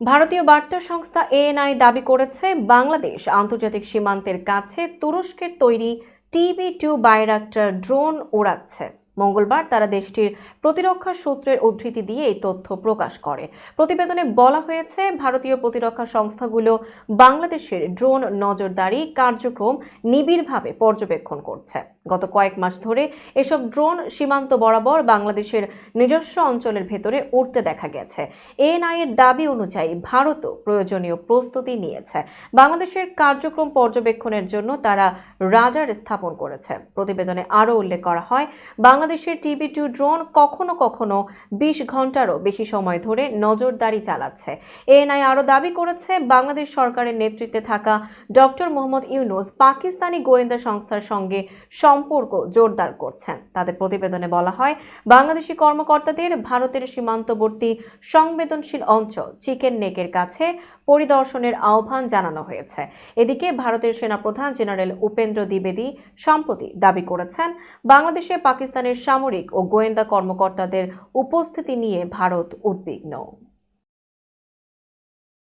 ভারতীয় বার্তা সংস্থা এএনআই দাবি করেছে বাংলাদেশ আন্তর্জাতিক সীমান্তের কাছে তুরস্কের তৈরি টিবি-2 বাইরাক্টার ড্রোন ওড়াচ্ছে। মঙ্গলবার তারা দেশটির প্রতিরক্ষা সূত্রের উদ্ধৃতি দিয়ে এই তথ্য প্রকাশ করে। প্রতিবেদনে বলা হয়েছে, ভারতীয় প্রতিরক্ষা সংস্থাগুলো বাংলাদেশের ড্রোন নজরদারি কার্যক্রম নিবিড়ভাবে পর্যবেক্ষণ করছে। গত কয়েক মাস ধরে এসব ড্রোন সীমান্ত বরাবর বাংলাদেশের নিজস্ব অঞ্চলের ভেতরে উড়তে দেখা গেছে। এএনআই এর দাবি অনুযায়ী ভারতও প্রয়োজনীয় প্রস্তুতি নিয়েছে। বাংলাদেশের কার্যক্রম পর্যবেক্ষণের জন্য তারা রাডার স্থাপন করেছে। প্রতিবেদনে আরও উল্লেখ করা হয়, বাংলাদেশের টিবি-2 ড্রোন কখনো কখনো 20 ঘন্টারও বেশি সময় ধরে নজরদারি চালাচ্ছে। এএনআই আরও দাবি করেছে, বাংলাদেশ সরকারের নেতৃত্বে থাকা ডক্টর মোহাম্মদ ইউনূস পাকিস্তানি গোয়েন্দা সংস্থার সঙ্গে সম্পর্ক জোরদার করছেন। তাদের প্রতিবেদনে বলা হয়, বাংলাদেশি কর্মকর্তাদের ভারতের সীমান্তবর্তী সংবেদনশীল অঞ্চল চিকেন নেকের কাছে পরিদর্শনের আহ্বান জানানো হয়েছে। এদিকে ভারতের সেনাপ্রধান জেনারেল উপেন্দ্র দ্বিবেদী সম্প্রতি দাবি করেছেন, বাংলাদেশে পাকিস্তানের সামরিক ও গোয়েন্দা কর্মকর্তাদের উপস্থিতি নিয়ে ভারত উদ্বিগ্ন।